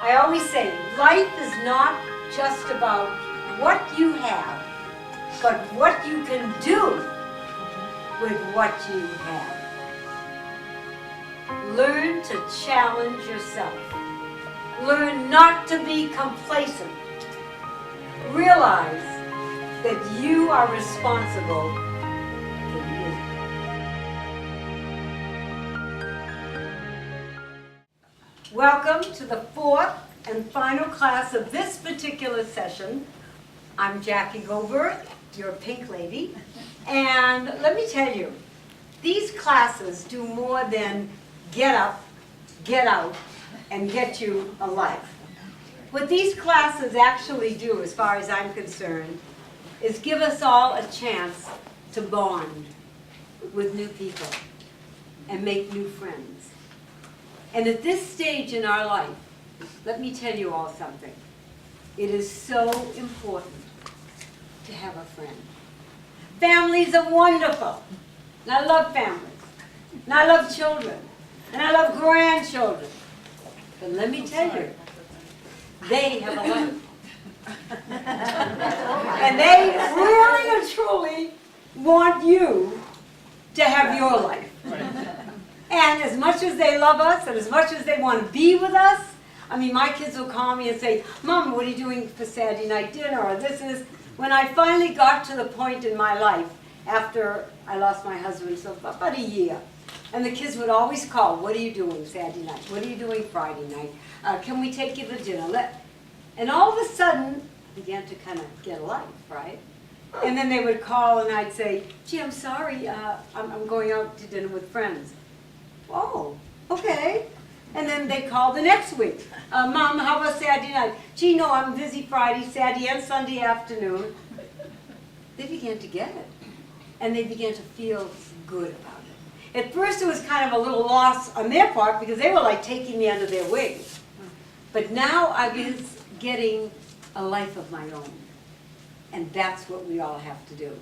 I always say, life is not just about what you have, but what you can do with what you have. Learn to challenge yourself. Learn not to be complacent. Realize that you are responsible for you. Welcome to the fourth and final class of this particular session. I'm Jackie Goldberg, your pink lady, and let me tell you, these classes do more than get up, get out, and get you a life. What these classes actually do, as far as I'm concerned, is give us all a chance to bond with new people and make new friends. And at this stage in our life, let me tell you all something. It is so important to have a friend. Families are wonderful. And I love families. And I love children. And I love grandchildren. But let me tell you, they have a life. And they really and truly want you to have your life. And as much as they love us and as much as they want to be with us, I mean, my kids will call me and say, Mom, what are you doing for Saturday night dinner? Or this is, when I finally got to the point in my life after I lost my husband, so about a year, and the kids would always call, what are you doing Saturday night? What are you doing Friday night? Can we take you to dinner? And all of a sudden, I began to kind of get a life, right? And then they would call and I'd say, gee, I'm sorry, I'm going out to dinner with friends. Oh, okay. And then they call the next week. Mom, how about Saturday night? Gee, no, I'm busy Friday, Saturday, and Sunday afternoon. They began to get it. And they began to feel good about it. At first it was kind of a little loss on their part because they were like taking me under their wing. But now I was getting a life of my own. And that's what we all have to do.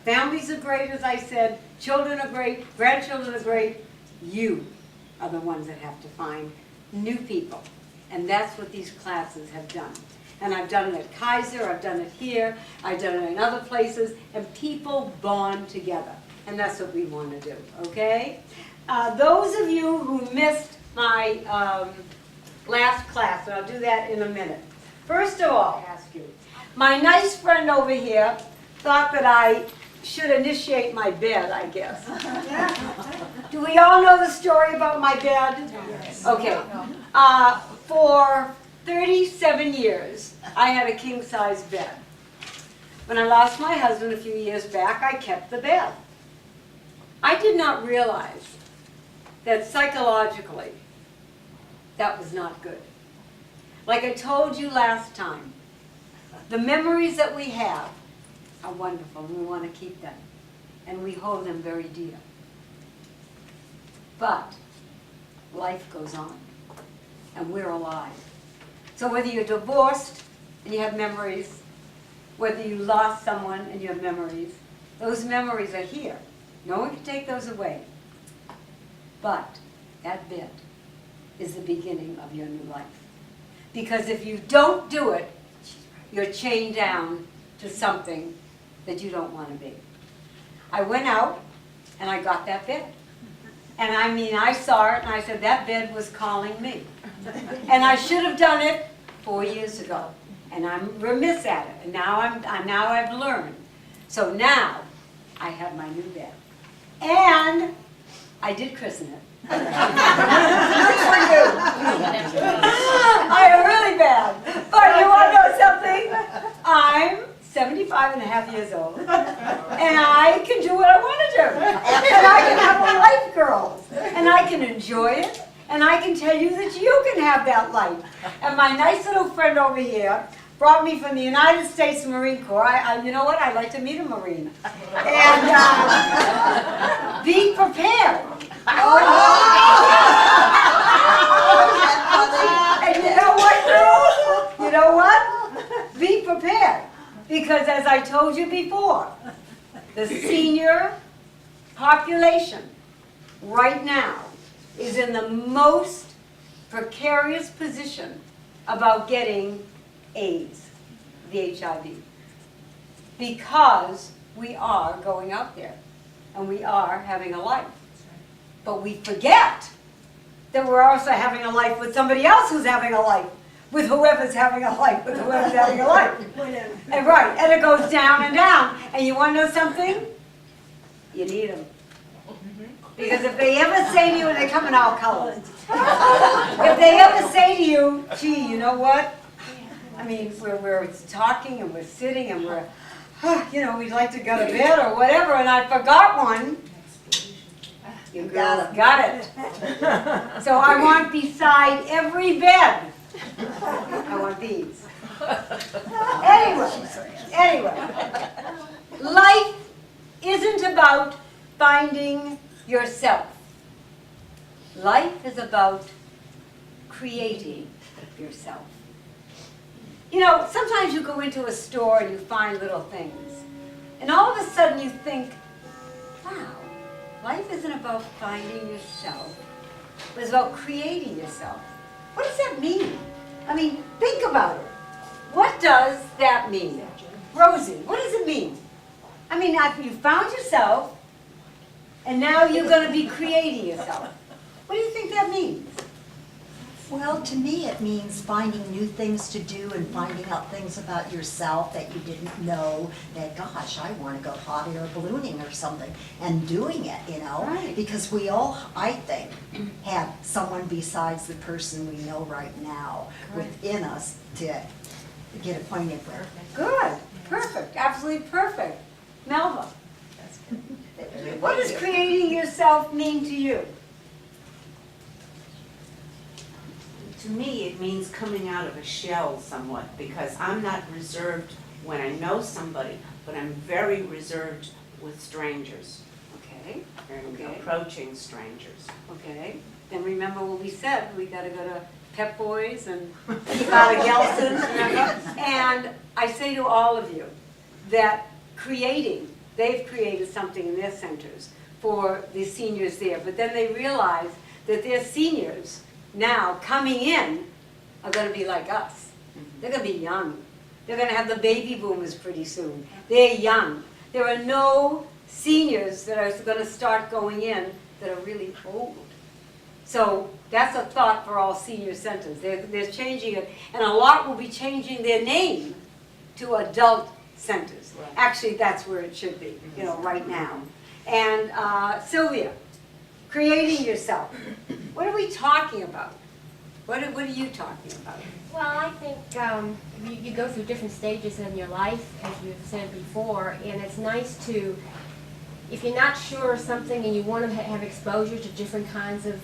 Families are great, as I said. Children are great. Grandchildren are great. You are the ones that have to find new people. And that's what these classes have done. And I've done it at Kaiser, I've done it here, I've done it in other places, and people bond together. And that's what we want to do, okay? Those of you who missed my last class, and I'll do that in a minute. First of all, I'll ask you, my nice friend over here thought that I should initiate my bed, I guess. Do we all know the story about my bed? Yes. Okay. For 37 years, I had a king-size bed. When I lost my husband a few years back, I kept the bed. I did not realize that psychologically, that was not good. Like I told you last time, the memories that we have are wonderful, and we want to keep them, and we hold them very dear. But life goes on, and we're alive. So whether you're divorced and you have memories, whether you lost someone and you have memories, those memories are here. No one can take those away. But that bed is the beginning of your new life. Because if you don't do it, you're chained down to something that you don't want to be. I went out and I got that bed. And I mean, I saw it and I said, that bed was calling me. And I should have done it 4 years ago. And I'm remiss at it. And now I've learned. So now I have my new bed. And I did christen it. Good for you. I am really bad. But you want to know something? I'm 75 and a half years old. And I can do what I want to do. And I can have a life, girls. And I can enjoy it. And I can tell you that you can have that life. And my nice little friend over here brought me from the United States Marine Corps. You know what? I'd like to meet a Marine. And be prepared. And you know what, girls? You know what? Be prepared. Because as I told you before, the senior population right now is in the most precarious position about getting AIDS, the HIV, because we are going out there and we are having a life. But we forget that we're also having a life with somebody else who's having a life, with whoever's having a life, with whoever's having a life. And right, and it goes down and down. And you want to know something? You need them. Because if they ever say to you, and they come in all colors, if they ever say to you, gee, you know what? I mean, we're talking and we're sitting and we're, we'd like to go to bed or whatever, and I forgot one. You girls got it. So I want beside every bed, I want these. Anyway, life isn't about finding yourself. Life is about creating yourself. You know, sometimes you go into a store and you find little things, and all of a sudden you think, wow, life isn't about finding yourself, but it's about creating yourself. What does that mean? I mean, think about it. What does that mean? Rosie, what does it mean? I mean, you found yourself, and now you're going to be creating yourself. What do you think that means? Well, to me it means finding new things to do and finding out things about yourself that you didn't know, that, gosh, I want to go hot air ballooning or something, and doing it, you know? Right. Because we all, I think, have someone besides the person we know right now within us to get acquainted with. Good, perfect, absolutely perfect. Melva, what does creating yourself mean to you? To me, it means coming out of a shell somewhat, because I'm not reserved when I know somebody, but I'm very reserved with strangers, Okay, and Okay. approaching strangers. okay. Then remember what we said, we gotta go to Pep Boys and keep out of Gelson's, remember? And I say to all of you that they've created something in their centers for the seniors there, but then they realize that their seniors now coming in are going to be like us. They're going to be young. They're going to have the baby boomers pretty soon. They're young. There are no seniors that are going to start going in that are really old. So that's a thought for all senior centers. They're changing it, and a lot will be changing their name to adult centers. Right. Actually, that's where it should be, right now. And Sylvia, creating yourself. What are we talking about? What are you talking about? Well, I think you go through different stages in your life, as you've said before, and it's nice to, if you're not sure of something and you want to have exposure to different kinds of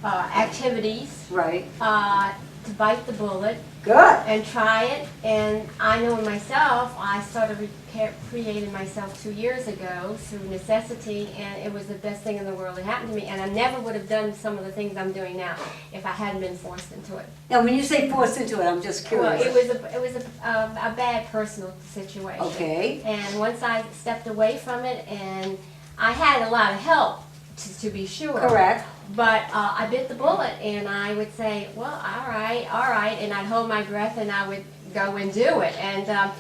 activities, Right. To bite the bullet Good. and try it. And I know myself, I started creating myself 2 years ago through necessity, and it was the best thing in the world that happened to me. And I never would have done some of the things I'm doing now if I hadn't been forced into it. Now, when you say forced into it, I'm just Well, curious. it was a bad personal situation. Okay. And once I stepped away from it, and I had a lot of help, to be sure. Correct. But I bit the bullet, and I would say, well, all right, and I'd hold my breath, and I would go and do it. And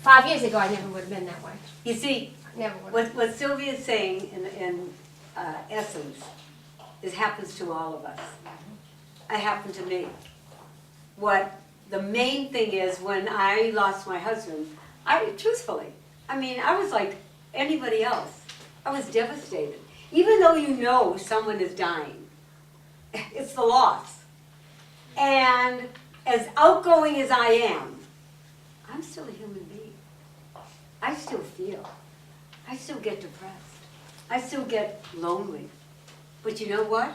5 years ago, I never would have been that way. You see, Never would have. what Sylvia's saying in essence happens to all of us. It happened to me. What the main thing is, when I lost my husband, truthfully, I was like anybody else. I was devastated. Even though you know someone is dying, it's the loss. And as outgoing as I am, I'm still a human being. I still feel. I still get depressed. I still get lonely. But you know what?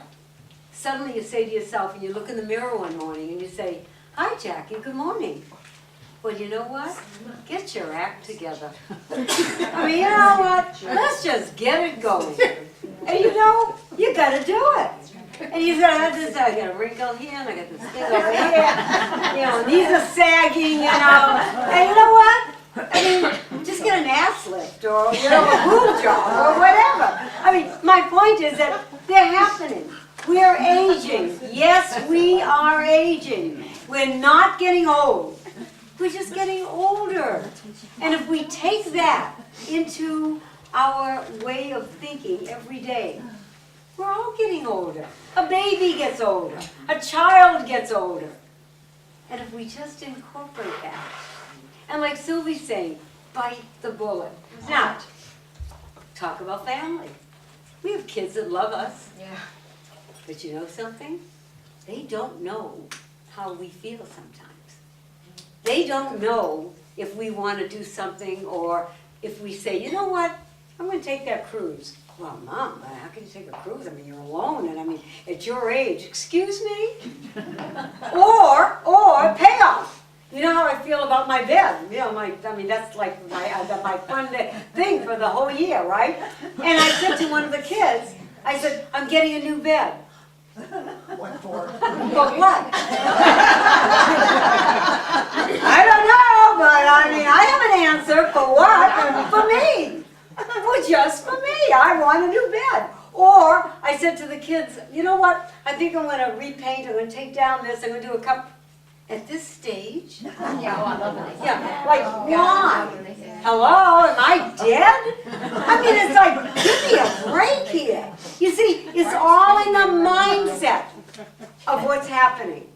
Suddenly you say to yourself, and you look in the mirror one morning and you say, hi, Jackie, good morning. Well, you know what? Get your act together. You know what? Let's just get it going. And you gotta do it. And you got this, I got a wrinkle here, and I got this thing over here. And these are sagging, And you know what? Just get an ass lift or, a boob job or whatever. My point is that they're happening. We are aging. Yes, we are aging. We're not getting old. We're just getting older. And if we take that into our way of thinking every day, we're all getting older. A baby gets older. A child gets older. And if we just incorporate that, and like Sylvie's saying, bite the bullet. Now, talk about family. We have kids that love us. Yeah. But you know something? They don't know how we feel sometimes. They don't know if we want to do something, or if we say, you know what, I'm going to take that cruise. Well, Mom, how can you take a cruise? I mean, you're alone, and I mean, at your age, excuse me? or payoff. You know how I feel about my bed. You know, I mean, that's like my fun thing for the whole year, right? And I said to one of the kids, I said, I'm getting a new bed. What for? But what? I don't know, but I mean, I have an answer for what? For me. Well, just for me. I want a new bed. Or I said to the kids, you know what? I think I'm going to repaint. I'm going to take down this. I'm going to do a cup. At this stage? Yeah, oh, I love when they say Yeah, that. like, Oh, God, I love why? when they say that. Hello, am I dead? I mean, it's like, give me a break here. You see, it's all in the mindset of what's happening.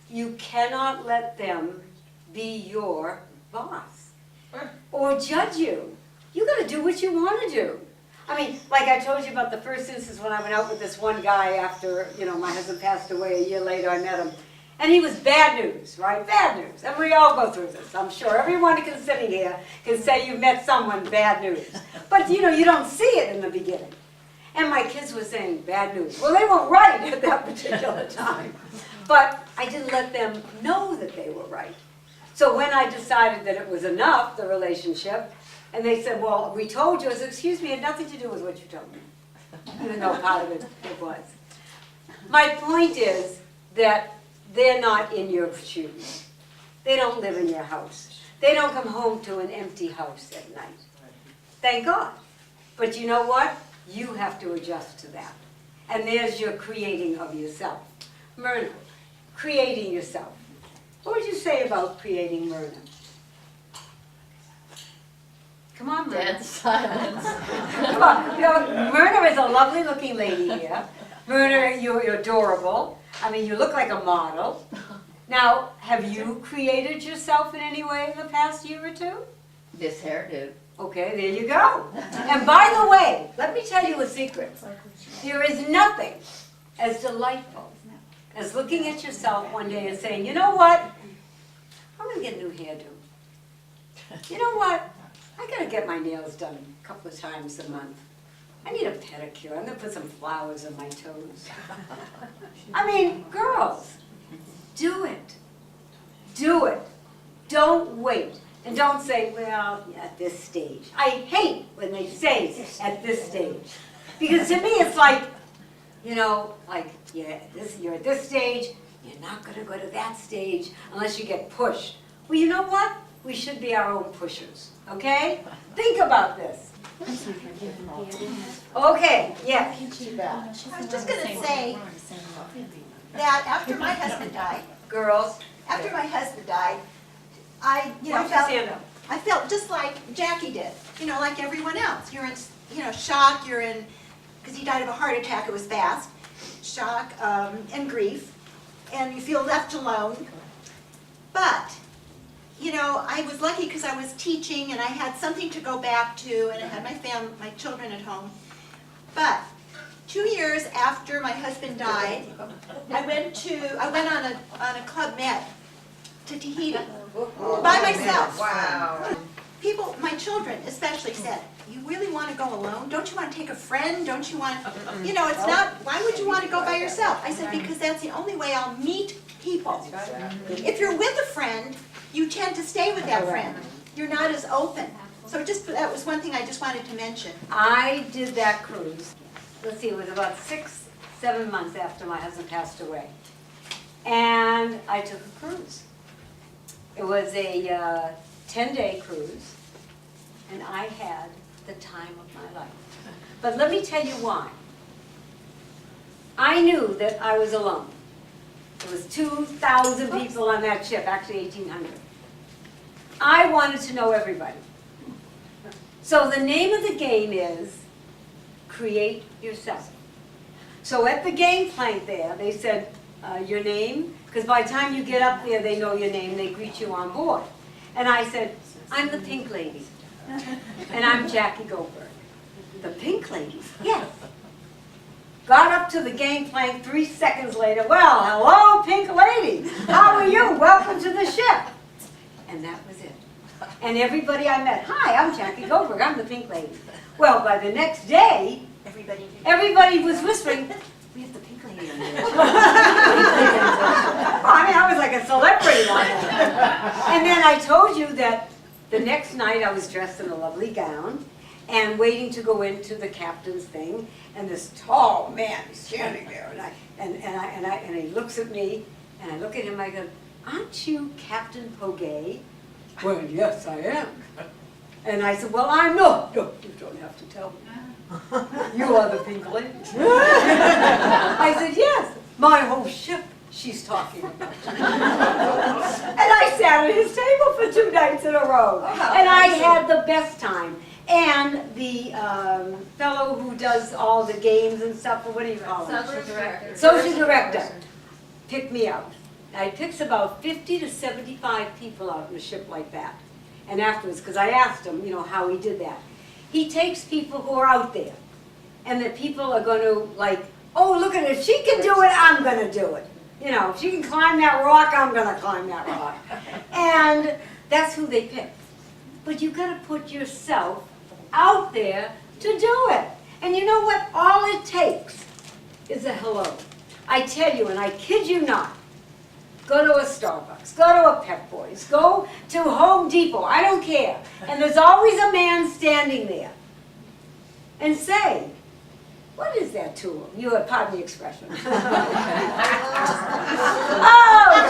You cannot let them be your boss or judge you. You gotta do what you wanna do. I mean, like I told you about the first instance when I went out with this one guy after, you know, my husband passed away. A year later I met him. And he was bad news, right? Bad news. And we all go through this. I'm sure everyone sitting here can say you've met someone bad news. But you know, you don't see it in the beginning. And my kids were saying bad news. Well, they were right at that particular time. But I didn't let them know that they were right. So when I decided that it was enough, the relationship, and they said, well, we told you, I said, excuse me, it had nothing to do with what you told me. Even though part of it was. My point is that they're not in your shoes. They don't live in your house. They don't come home to an empty house at night. Thank God. But you know what? You have to adjust to that. And there's your creating of yourself. Myrna, creating yourself. What would you say about creating Myrna? Come on, Myrna. Dead silence. Come on. You know, Myrna is a lovely looking lady here. Myrna, you're adorable. I mean, you look like a model. Now, have you created yourself in any way in the past year or two? This hairdo. Okay, there you go. And by the way, let me tell you a secret. There is nothing as delightful as looking at yourself one day and saying, you know what? I'm going to get a new hairdo. You know what? I got to get my nails done a couple of times a month. I need a pedicure. I'm going to put some flowers on my toes. I mean, girls, do it. Do it. Don't wait. And don't say, well, at this stage. I hate when they say at this stage. Because to me it's like, you know, like, yeah, you're at this stage, you're not going to go to that stage unless you get pushed. Well, you know what? We should be our own pushers, okay? Think about this. Okay, yeah. I was just gonna say that after my husband died, Girls, after my husband died, I, you why know, don't you stand up? I felt just like Jackie did, you know, like everyone else. You're in, you know, shock, you're in, because he died of a heart attack, it was fast, shock and grief, and you feel left alone. But, you know, I was lucky because I was teaching and I had something to go back to, and I had my children at home. But 2 years after my husband died, I went on a Club Med to Tahiti by myself. Wow. People, my children especially, said, you really want to go alone? Don't you want to take a friend? Don't you want, you know, it's not, why would you want to go by yourself? I said, because that's the only way I'll meet people. If you're with a friend, you tend to stay with that friend. You're not as open. So just, that was one thing I just wanted to mention. I did that cruise, let's see, it was about 6, 7 months after my husband passed away. And I took a cruise. It was a 10-day cruise, and I had the time of my life. But let me tell you why. I knew that I was alone. There was 2,000 people on that ship, actually 1,800. I wanted to know everybody. So the name of the game is Create Yourself. So at the gangplank there, they said, your name, because by the time you get up there, they know your name, they greet you on board. And I said, I'm the Pink Lady. And I'm Jackie Goldberg. The Pink Lady? Yes. Got up to the gangplank 3 seconds later, well, hello, Pink Lady. How are you? Welcome to the ship. And that was it. And everybody I met, hi, I'm Jackie Goldberg, I'm the Pink Lady. Well, by the next day, everybody was whispering, we have the Pink Lady on there. I mean, I was like a celebrity on that. And then I told you that the next night I was dressed in a lovely gown and waiting to go into the captain's thing, and this tall man is standing there, and he looks at me, and I look at him, I go, aren't you Captain Pogay? Well, yes, I am. And I said, well, I'm not. No, you don't have to tell me. You are the Pink Lady. I said, yes, my whole ship she's talking about. And I sat at his table for 2 nights in a row. And I had the best time. And the fellow who does all the games and stuff, what do you call him? Social director. Picked me out. I picks about 50 to 75 people out in a ship like that. And afterwards, because I asked him, you know, how he did that. He takes people who are out there. And the people are going to like, oh, look at it. If she can do it, I'm going to do it. You know, if she can climb that rock, I'm going to climb that rock. And that's who they pick. But you've got to put yourself out there to do it. And you know what? All it takes is a hello. I tell you, and I kid you not, go to a Starbucks, go to a Pep Boys, go to Home Depot, I don't care. And there's always a man standing there. And say, what is that tool? You have, pardon the expression. Oh,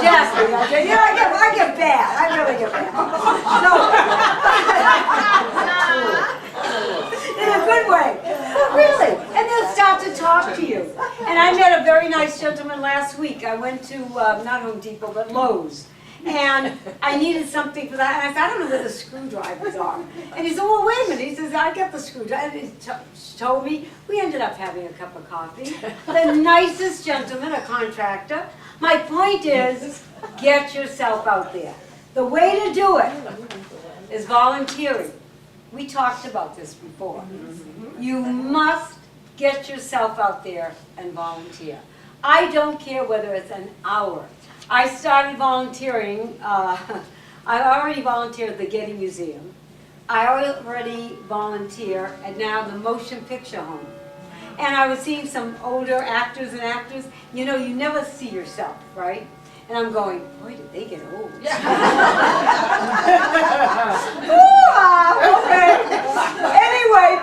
Jesse, you know, I get bad. I really get bad. No. In a good way. But really. And they'll start to talk to you. And I met a very nice gentleman last week. I went to, not Home Depot, but Lowe's. And I needed something for that. And I said, I don't know where the screwdrivers are. And he said, well, wait a minute. He says, I got the screwdriver. And he told me, we ended up having a cup of coffee. The nicest gentleman, a contractor. My point is, get yourself out there. The way to do it is volunteering. We talked about this before. You must get yourself out there and volunteer. I don't care whether it's an hour. I started volunteering, I already volunteered at the Getty Museum. I already volunteer at now the Motion Picture Home. And I was seeing some older actors and actors. You know, you never see yourself, right? And I'm going, boy, did they get old. Okay. Anyway,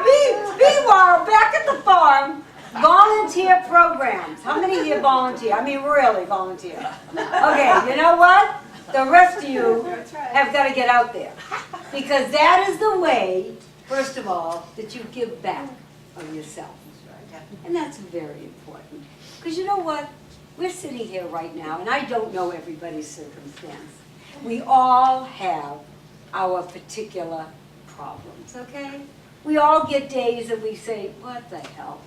meanwhile, back at the farm, volunteer programs. How many here volunteer? I mean, really volunteer. Okay, you know what? The rest of you have got to get out there. Because that is the way, first of all, that you give back of yourself. And that's very important. Because you know what? We're sitting here right now, and I don't know everybody's circumstance. We all have our particular problems, okay? We all get days that we say, what the hell?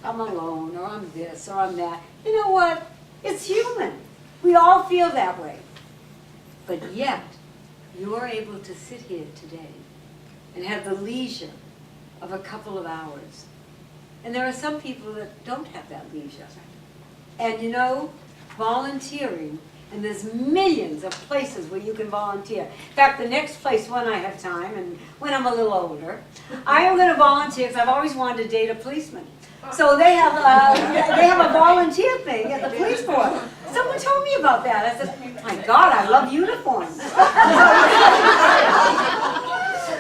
I'm alone, or I'm this, or I'm that. You know what? It's human. We all feel that way. But yet, you're able to sit here today and have the leisure of a couple of hours. And there are some people that don't have that leisure. And you know, volunteering, and there's millions of places where you can volunteer. In fact, the next place when I have time, and when I'm a little older, I am going to volunteer because I've always wanted to date a policeman. So they have a volunteer thing at the police force. Someone told me about that. I said, my God, I love uniforms.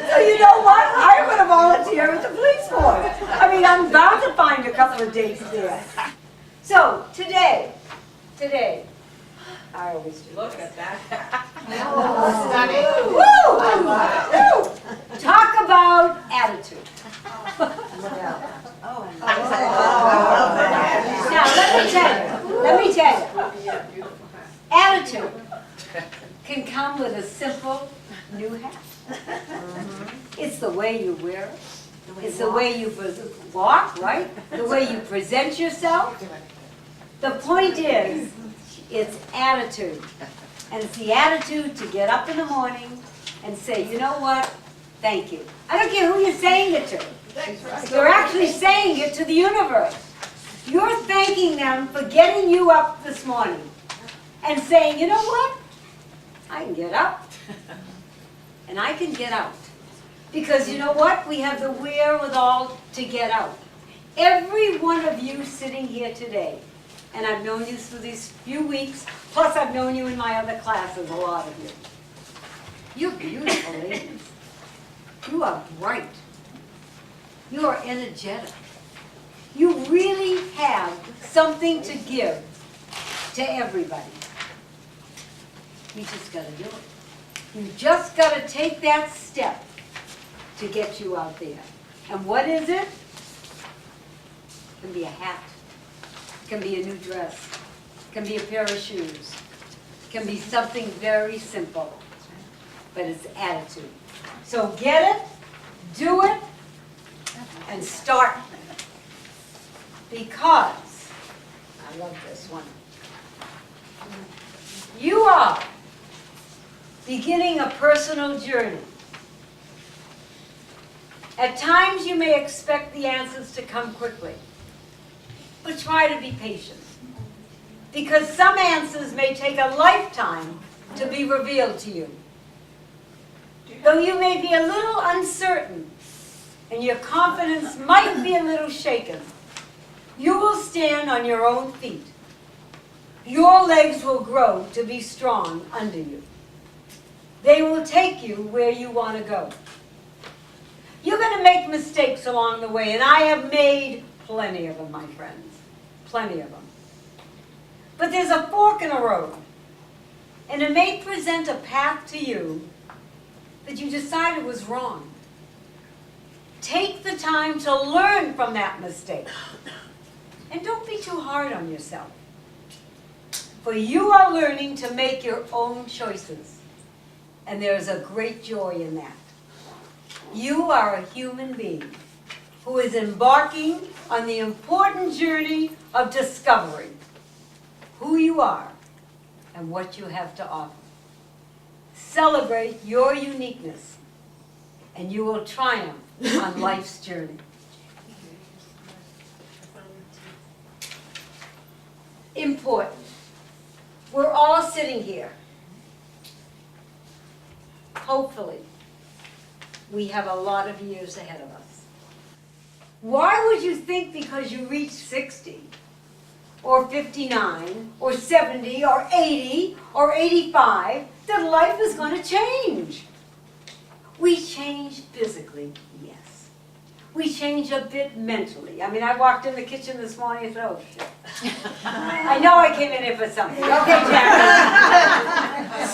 So you know what? I'm going to volunteer at the police force. I mean, I'm bound to find a couple of dates there. So, today, I always do. Look at that. Woo! Talk about attitude. Now, let me tell you. can come with a simple new hat. It's the way you wear it. It's the way you walk, right? The way you present yourself. The point is, it's attitude. And it's the attitude to get up in the morning and say, you know what? Thank you. I don't care who you're saying it to. You're actually saying it to the universe. You're thanking them for getting you up this morning and saying, you know what? I can get up and I can get out. Because you know what? We have the wherewithal to get out. Every one of you sitting here today, and I've known you through these few weeks, plus I've known you in my other classes, a lot of you. You're beautiful ladies. You are bright. You are energetic. You really have something to give to everybody. You just gotta do it. You just gotta take that step to get you out there. And what is it? It can be a hat. It can be a new dress. It can be a pair of shoes. It can be something very simple. But it's attitude. So get it, do it, and start. Because, I love this one, you are beginning a personal journey. At times you may expect the answers to come quickly, but try to be patient. Because some answers may take a lifetime to be revealed to you. Though you may be a little uncertain and your confidence might be a little shaken, you will stand on your own feet. Your legs will grow to be strong under you. They will take you where you want to go. You're going to make mistakes along the way, and I have made plenty of them, my friends. Plenty of them. But there's a fork in the road, and it may present a path to you that you decided was wrong. Take the time to learn from that mistake. And don't be too hard on yourself. For you are learning to make your own choices. And there's a great joy in that. You are a human being who is embarking on the important journey of discovering who you are and what you have to offer. Celebrate your uniqueness, and you will triumph on life's journey. Important. We're all sitting here. Hopefully, we have a lot of years ahead of us. Why would you think because you reach 60, or 59, or 70, or 80, or 85, that life is going to change? We change physically, yes. We change a bit mentally. I mean, I walked in the kitchen this morning and said, oh, shit. I know I came in here for something. Okay, Jackie.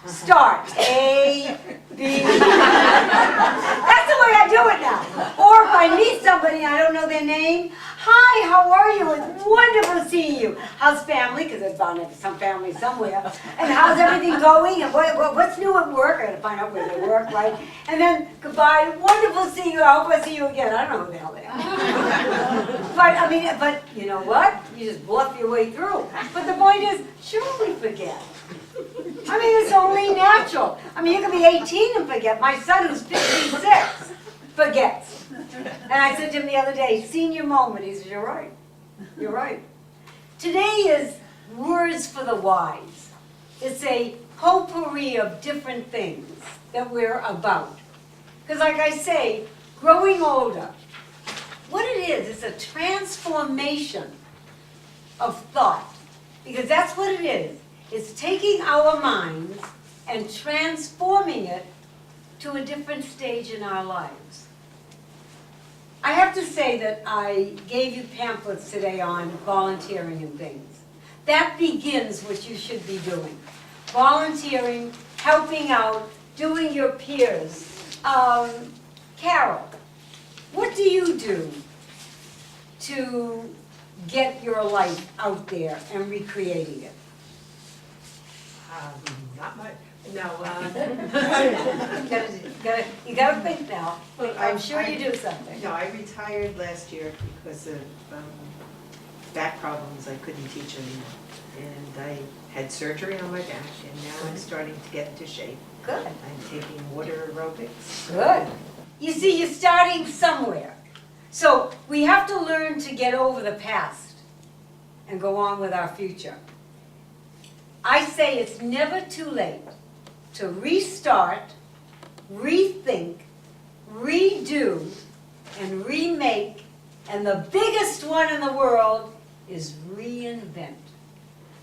Start. A, B. That's the way I do it now. Or if I meet somebody and I don't know their name, hi, how are you? It's wonderful seeing you. How's family? Because there's bound to be some family somewhere. And how's everything going? And what's new at work? I got to find out where they work, right? And then goodbye. Wonderful seeing you. I hope I see you again. I don't know who the hell they are. But you know what? You just bluff your way through. But the point is, sure we forget. I mean, it's only natural. I mean, you can be 18 and forget. My son, who's 56, forgets. And I said to him the other day, senior moment. He said, you're right. You're right. Today is Words for the Wise. It's a potpourri of different things that we're about. Because like I say, growing older, what it is, it's a transformation of thought. Because that's what it is. It's taking our minds and transforming it to a different stage in our lives. I have to say that I gave you pamphlets today on volunteering and things. That begins what you should be doing. Volunteering, helping out, doing your peers. Carol, what do you do to get your life out there and recreating it? Not much. No, You gotta think now. Well, I'm sure you do something. No, I retired last year because of back problems. I couldn't teach anymore. And I had surgery on my back, and now I'm starting to get into shape. Good. I'm taking water aerobics. Good. You see, you're starting somewhere. So we have to learn to get over the past and go on with our future. I say it's never too late to restart, rethink, redo, and remake, and the biggest one in the world is reinvent.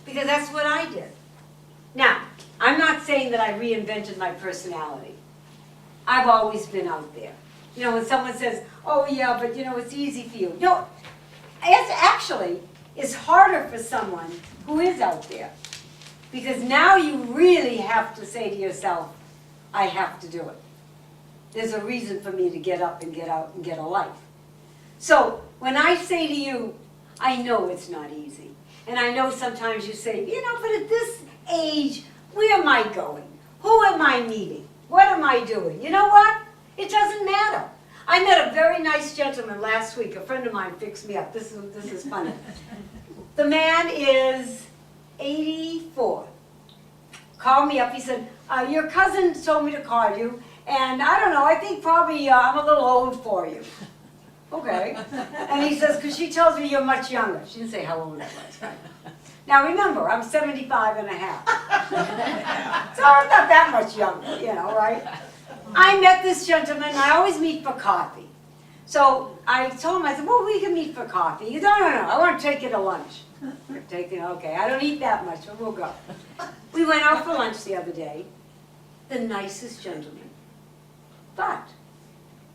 Because that's what I did. Now, I'm not saying that I reinvented my personality. I've always been out there. You know, when someone says, oh yeah, but you know, it's easy for you. No, it's harder for someone who is out there. Because now you really have to say to yourself, I have to do it. There's a reason for me to get up and get out and get a life. So when I say to you, I know it's not easy. And I know sometimes you say, you know, but at this age, where am I going? Who am I meeting? What am I doing? You know what? It doesn't matter. I met a very nice gentleman last week. A friend of mine fixed me up. This is funny. The man is 84. Called me up. He said, your cousin told me to call you. And I don't know, I think probably I'm a little old for you. Okay. And he says, because she tells me you're much younger. She didn't say how old I was. Now remember, I'm 75 and a half. So I'm not that much younger, you know, right? I met this gentleman, I always meet for coffee. So I told him, I said, well, we can meet for coffee. He said, no, I want to take you to lunch. Okay, I don't eat that much, but we'll go. We went out for lunch the other day. The nicest gentleman. But,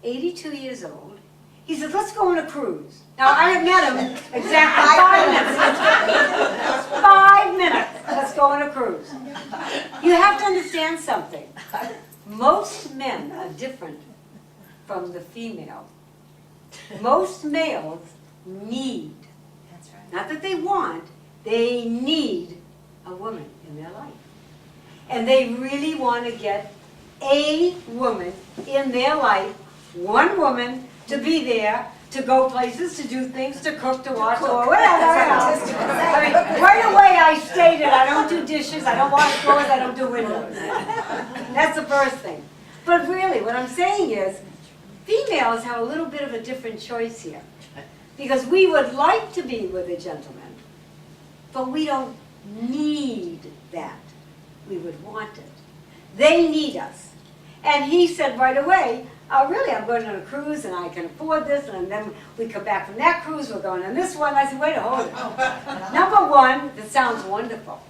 82 years old, he said, let's go on a cruise. Now, I have met him exactly 5 minutes. 5 minutes. Let's go on a cruise. You have to understand something. Most men are different from the female. Most males need, not that they want, they need a woman in their life. And they really want to get a woman in their life, one woman to be there, to go places, to do things, to cook, to wash, or whatever. I mean, right away I stated I don't do dishes, I don't wash floors, I don't do windows. That's the first thing. But really, what I'm saying is, females have a little bit of a different choice here. Because we would like to be with a gentleman, but we don't need that. We would want it. They need us. And he said right away, really, I'm going on a cruise and I can afford this, and then we come back from that cruise, we're going on this one. I said, wait a hold it. Number one, that sounds wonderful.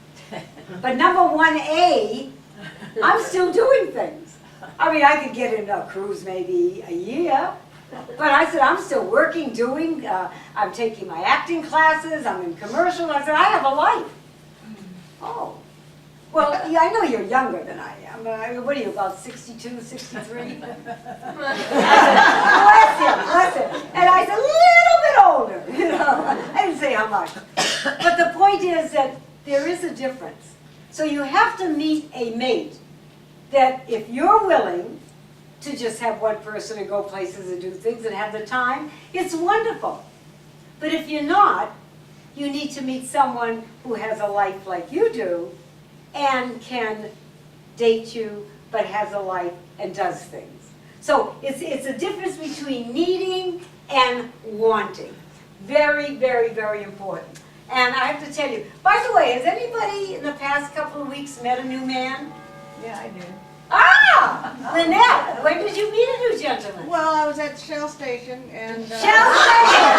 But number 1A, I'm still doing things. I mean, I could get in a cruise maybe a year, but I said, I'm still working, doing, I'm taking my acting classes, I'm in commercials. I said, I have a life. Oh. Well, yeah, I know you're younger than I am. What are you, about 62, 63? I said, bless him. And I said, a little bit older, you know. I didn't say how much. But the point is that there is a difference. So you have to meet a mate that if you're willing to just have one person and go places and do things and have the time, it's wonderful. But if you're not, you need to meet someone who has a life like you do and can date you, but has a life and does things. So it's a difference between needing and wanting. Very, very, very important. And I have to tell you, by the way, has anybody in the past couple of weeks met a new man? Yeah, I did. Ah! Lynette, when did you meet a new gentleman? Well, I was at Shell Station and... Shell Station!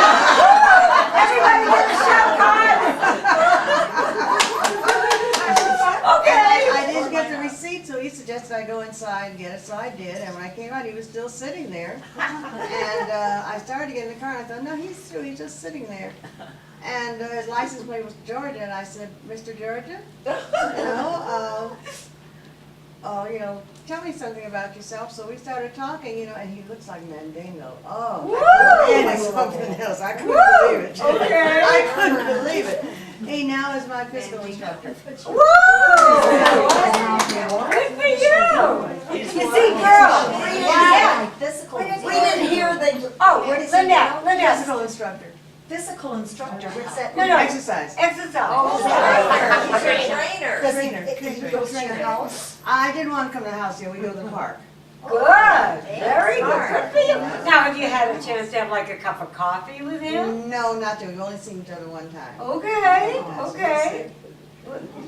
Everybody get a Shell card! Okay! I didn't get the receipt, so he suggested I go inside and get it, so I did. And when I came out, he was still sitting there. And I started to get in the car, and I thought, no, he's through, he's just sitting there. And his license plate was Georgia, and I said, Mr. Georgia, you know, tell me something about yourself. So we started talking, you know, and he looks like Mandingo. Oh, and it's something else. I couldn't believe it. Okay. I couldn't believe it. He now is my physical instructor. Woo! Good for you! You see, girls, Yeah, physical. we didn't hear the, oh, What is he Lynette, now? Lynette, Physical instructor. Physical instructor, what's that? No, no. Exercise. exercise. Does he, he goes to your house? I didn't want to come to the house here, we go to the park. Good, very good, good for you. Now, have you had a chance to have like a cup of coffee with him? No, not to, we've only seen each other one time. Okay, okay.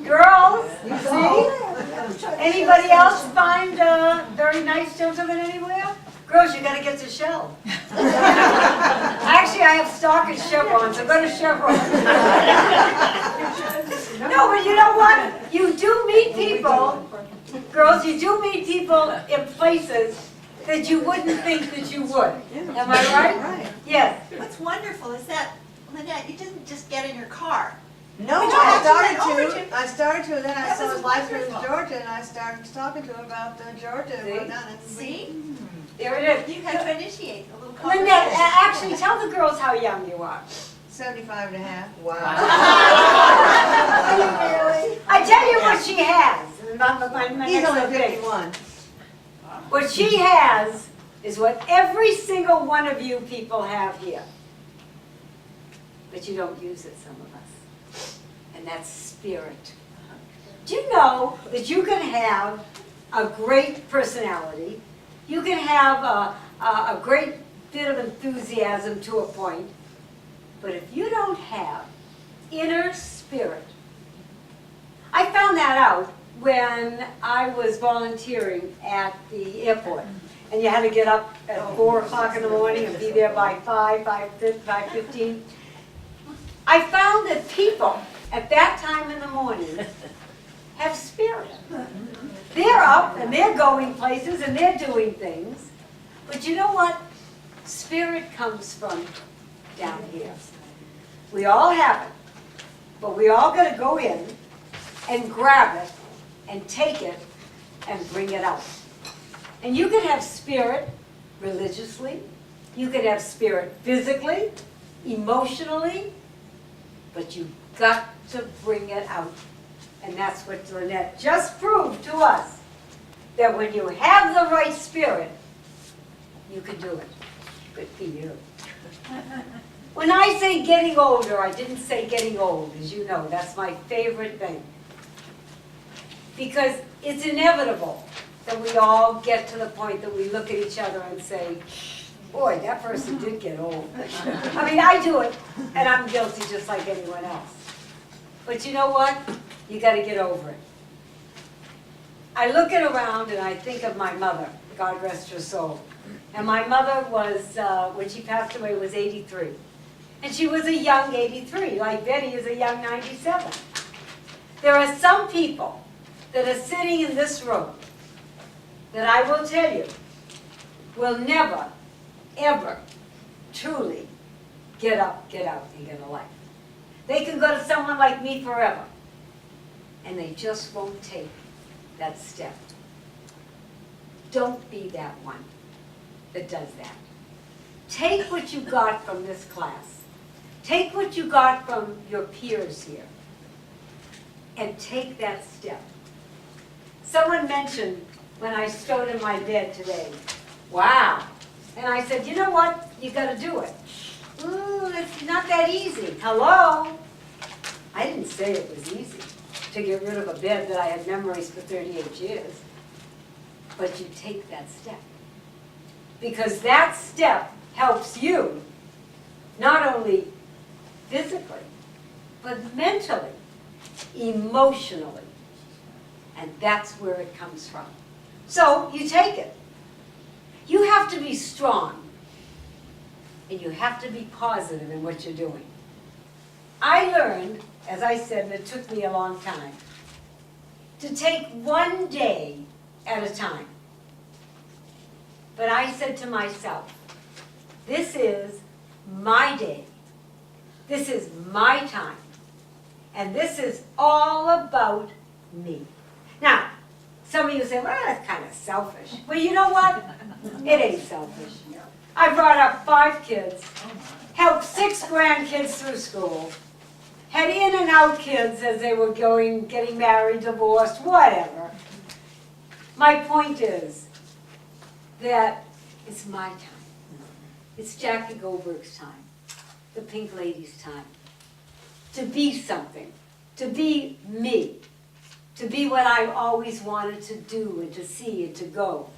Girls, you see? Anybody else find very nice gentlemen anywhere? Girls, you gotta get to Shell. Actually, I have stock at Chevron, so go to Chevron. No, but you know what? You do meet people, girls, you do meet people in places that you wouldn't think that you would. Am I right? Right. Yes. What's wonderful is that, Lynette, you didn't just get in your car. No, You I actually went over started to, then I That saw was his life in wonderful. Georgia, and I started talking to him about Georgia and See? whatnot. and See? There it is. You had to initiate a little Lynette, conversation. actually, tell the girls how young you are. 75 and a half. I tell you what she has. My He's next only little thing. 51. What she has is what every single one of you people have here. But you don't use it, some of us. And that's spirit. Do you know that you can have a great personality, you can have a great bit of enthusiasm to a point, but if you don't have inner spirit, I found that out when I was volunteering at the airport. And you had to get up at 4 o'clock in the morning and be there by 5:15. I found that people at that time in the morning have spirit. They're up and they're going places and they're doing things. But you know what? Spirit comes from down here. We all have it. But we all got to go in and grab it and take it and bring it out. And you can have spirit religiously. You can have spirit physically, emotionally. But you've got to bring it out. And that's what Lynette just proved to us. That when you have the right spirit, you can do it. Good for you. When I say getting older, I didn't say getting old, as you know. That's my favorite thing. Because it's inevitable that we all get to the point that we look at each other and say, boy, that person did get old. I mean, I do it, and I'm guilty just like anyone else. But you know what? You got to get over it. I look at around and I think of my mother, God rest her soul. And my mother was, when she passed away, was 83. And she was a young 83, like Betty is a young 97. There are some people that are sitting in this room that I will tell you will never, ever truly get up, get out, and get a life. They can go to someone like me forever, and they just won't take that step. Don't be that one that does that. Take what you got from this class. Take what you got from your peers here, and take that step. Someone mentioned when I stowed in my bed today, wow. And I said, you know what? You got to do it. Ooh, it's not that easy. Hello? I didn't say it was easy to get rid of a bed that I had memorized for 38 years. But you take that step. Because that step helps you, not only physically, but mentally, emotionally. And that's where it comes from. So you take it. You have to be strong. And you have to be positive in what you're doing. I learned, as I said, and it took me a long time, to take one day at a time. But I said to myself, this is my day. This is my time. And this is all about me. Now, some of you say, well, that's kind of selfish. Well, you know what? It ain't selfish. I brought up 5 kids, helped 6 grandkids through school, had in and out kids as they were getting married, divorced, whatever. My point is that it's my time. It's Jackie Goldberg's time, the Pink Lady's time, to be something, to be me, to be what I always wanted to do and to see and to go.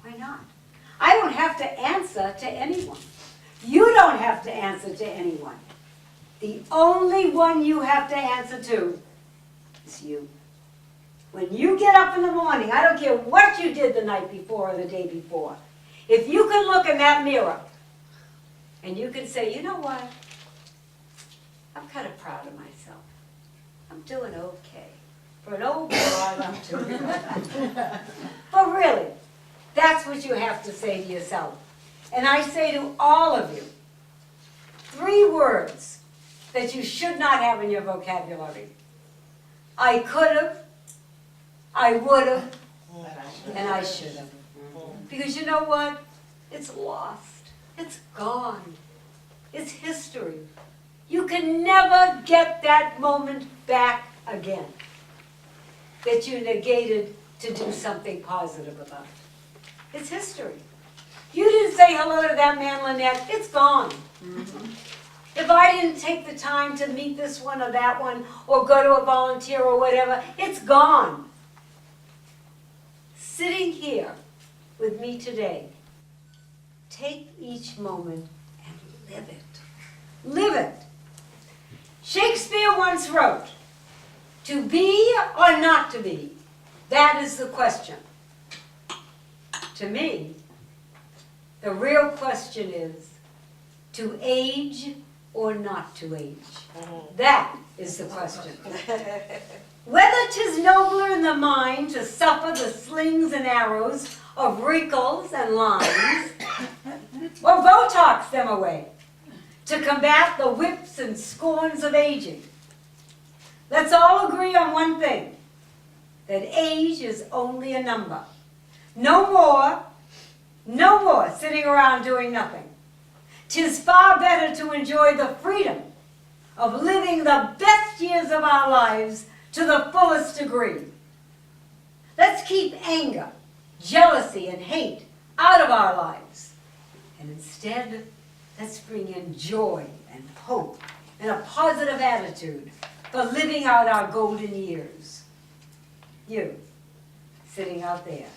Why not? I don't have to answer to anyone. You don't have to answer to anyone. The only one you have to answer to is you. When you get up in the morning, I don't care what you did the night before or the day before, if you can look in that mirror and you can say, you know what? I'm kind of proud of myself. I'm doing okay. For an old girl, I'm doing okay. But really, that's what you have to say to yourself. And I say to all of you, 3 words that you should not have in your vocabulary. I could have, I would have, and I should have. Because you know what? It's lost. It's gone. It's history. You can never get that moment back again that you negated to do something positive about. It's history. You didn't say hello to that man, Lynette. It's gone. If I didn't take the time to meet this one or that one or go to a volunteer or whatever, it's gone. Sitting here with me today, take each moment and live it. Live it. Shakespeare once wrote, to be or not to be, that is the question. To me, the real question is to age or not to age. That is the question. Whether 'tis nobler in the mind to suffer the slings and arrows of wrinkles and lines, or Botox them away to combat the whips and scorns of aging. Let's all agree on one thing, that age is only a number. No more sitting around doing nothing. 'Tis far better to enjoy the freedom of living the best years of our lives to the fullest degree. Let's keep anger, jealousy, and hate out of our lives. And instead, let's bring in joy and hope and a positive attitude for living out our golden years. You, sitting out there.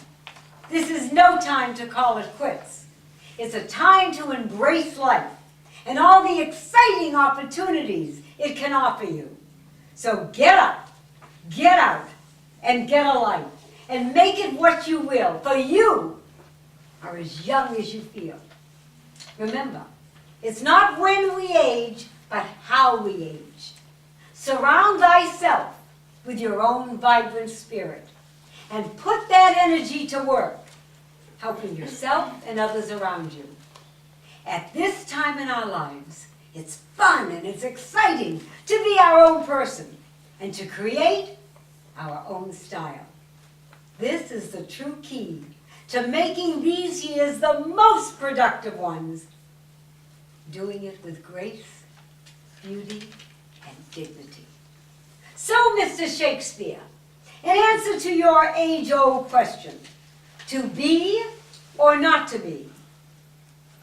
This is no time to call it quits. It's a time to embrace life and all the exciting opportunities it can offer you. So get up, get out, and get a life, and make it what you will, for you are as young as you feel. Remember, it's not when we age, but how we age. Surround thyself with your own vibrant spirit, and put that energy to work, helping yourself and others around you. At this time in our lives, it's fun and it's exciting to be our own person and to create our own style. This is the true key to making these years the most productive ones, doing it with grace, beauty, and dignity. So, Mr. Shakespeare, in answer to your age-old question, to be or not to be,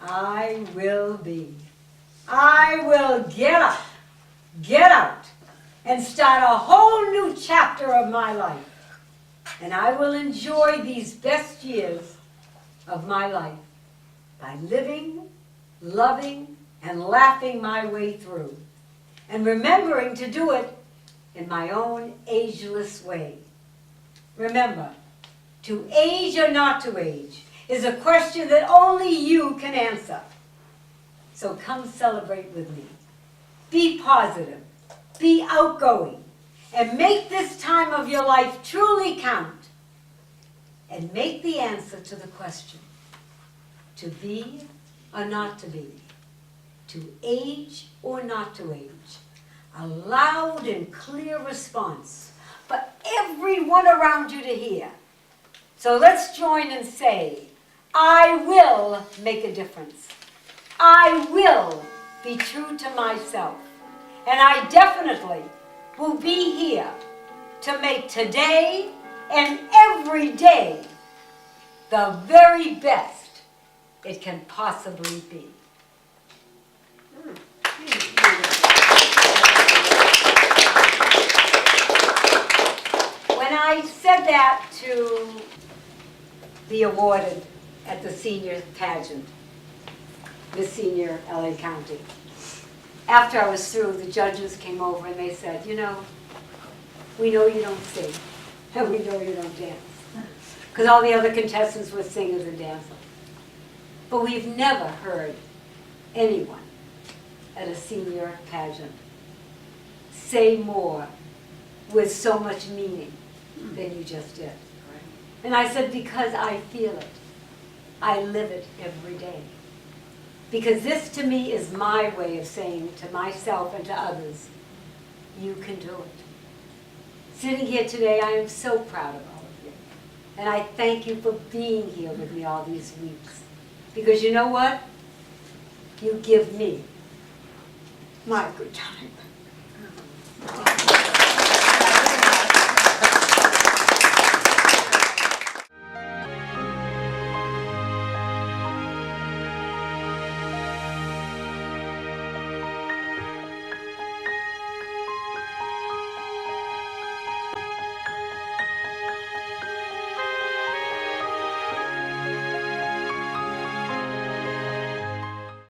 I will be. I will get up, get out, and start a whole new chapter of my life. And I will enjoy these best years of my life by living, loving, and laughing my way through, and remembering to do it in my own ageless way. Remember, to age or not to age is a question that only you can answer. So come celebrate with me. Be positive, be outgoing, and make this time of your life truly count. And make the answer to the question, to be or not to be, to age or not to age, a loud and clear response for everyone around you to hear. So let's join and say, I will make a difference. I will be true to myself And I definitely will be here to make today and every day the very best it can possibly be. When I said that to be awarded at the senior pageant, Miss Senior LA County, after I was through, the judges came over and they said, you know, we know you don't sing, and we know you don't dance. Because all the other contestants were singers and dancers. But we've never heard anyone at a senior pageant say more with so much meaning than you just did. And I said, because I feel it. I live it every day. Because this to me is my way of saying to myself and to others, you can do it. Sitting here today, I am so proud of all of you. And I thank you for being here with me all these weeks. Because you know what? You give me my good time.